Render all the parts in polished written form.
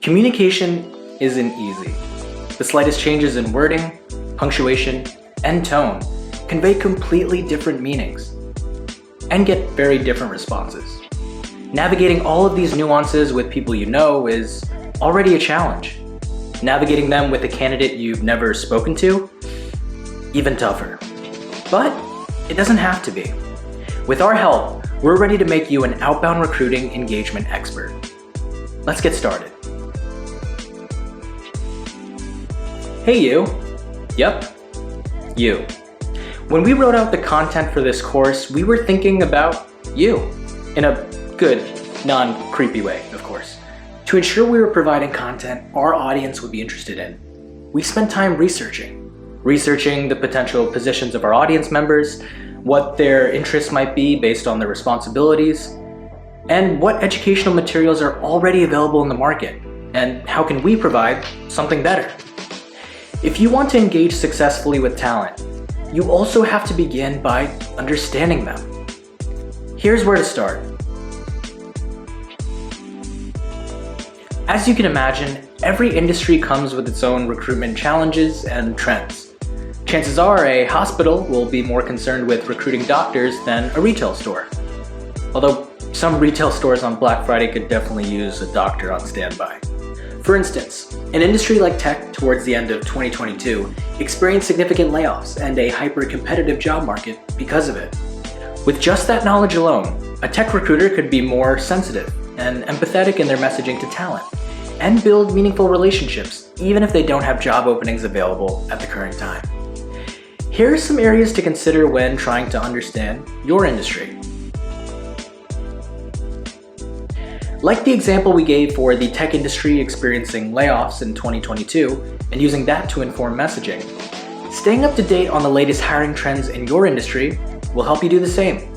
Communication isn't easy. The slightest changes in wording, punctuation, and tone convey completely different meanings and get very different responses. Navigating all of these nuances with people you know is already a challenge. Navigating them with a candidate you've never spoken to, even tougher. But it doesn't have to be. With our help, we're ready to make you an outbound recruiting engagement expert. Let's get started. Hey you. Yep, you. When we wrote out the content for this course, we were thinking about you. In a good, non-creepy way, of course. To ensure we were providing content our audience would be interested in, we spent time researching the potential positions of our audience members, what their interests might be based on their responsibilities, and what educational materials are already available in the market, and how can we provide something better. If you want to engage successfully with talent, you also have to begin by understanding them. Here's where to start. As you can imagine, every industry comes with its own recruitment challenges and trends. Chances are a hospital will be more concerned with recruiting doctors than a retail store. Although some retail stores on Black Friday could definitely use a doctor on standby. For instance, an industry like tech towards the end of 2022 experienced significant layoffs and a hyper-competitive job market because of it. With just that knowledge alone, a tech recruiter could be more sensitive and empathetic in their messaging to talent and build meaningful relationships even if they don't have job openings available at the current time. Here are some areas to consider when trying to understand your industry. Like the example we gave for the tech industry experiencing layoffs in 2022 and using that to inform messaging, staying up to date on the latest hiring trends in your industry will help you do the same.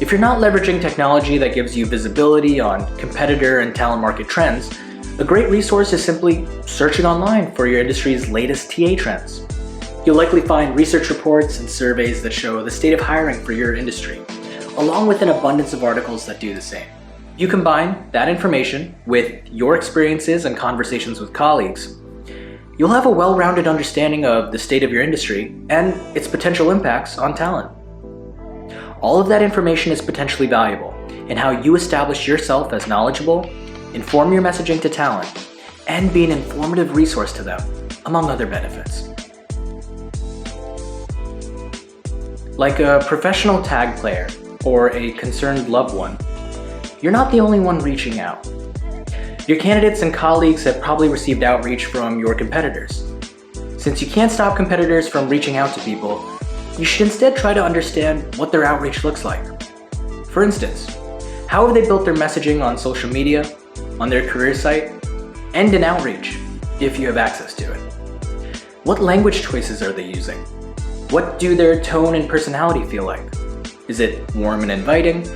If you're not leveraging technology that gives you visibility on competitor and talent market trends, a great resource is simply searching online for your industry's latest TA trends. You'll likely find research reports and surveys that show the state of hiring for your industry, along with an abundance of articles that do the same. You combine that information with your experiences and conversations with colleagues, you'll have a well-rounded understanding of the state of your industry and its potential impacts on talent. All of that information is potentially valuable in how you establish yourself as knowledgeable, inform your messaging to talent, and be an informative resource to them, among other benefits. Like a professional tag player or a concerned loved one, you're not the only one reaching out. Your candidates and colleagues have probably received outreach from your competitors. Since you can't stop competitors from reaching out to people, you should instead try to understand what their outreach looks like. For instance, how have they built their messaging on social media, on their career site, and in Outreach, if you have access to it? What language choices are they using? What do their tone and personality feel like? Is it warm and inviting?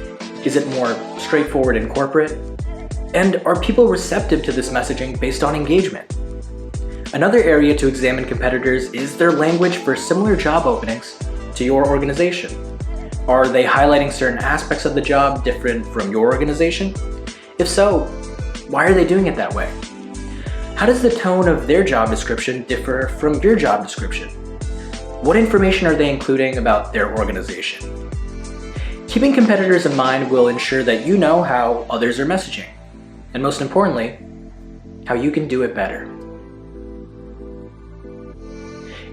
Is it more straightforward and corporate? And are people receptive to this messaging based on engagement? Another area to examine competitors is their language for similar job openings to your organization. Are they highlighting certain aspects of the job different from your organization? If so, why are they doing it that way? How does the tone of their job description differ from your job description? What information are they including about their organization? Keeping competitors in mind will ensure that you know how others are messaging, and most importantly, how you can do it better.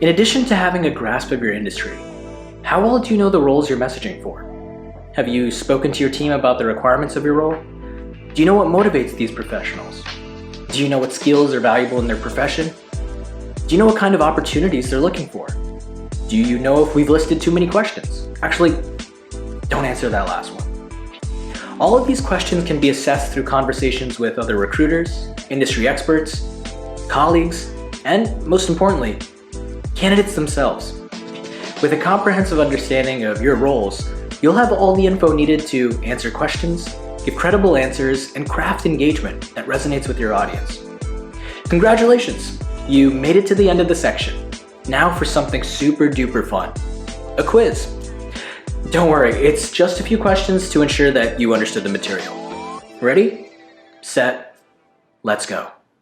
In addition to having a grasp of your industry, how well do you know the roles you're messaging for? Have you spoken to your team about the requirements of your role? Do you know what motivates these professionals? Do you know what skills are valuable in their profession? Do you know what kind of opportunities they're looking for? Do you know if we've listed too many questions? Actually, don't answer that last one. All of these questions can be assessed through conversations with other recruiters, industry experts, colleagues, and most importantly, candidates themselves. With a comprehensive understanding of your roles, you'll have all the info needed to answer questions, give credible answers, and craft engagement that resonates with your audience. Congratulations! You made it to the end of the section. Now for something super duper fun. A quiz. Don't worry, it's just a few questions to ensure that you understood the material. Ready, set, let's go.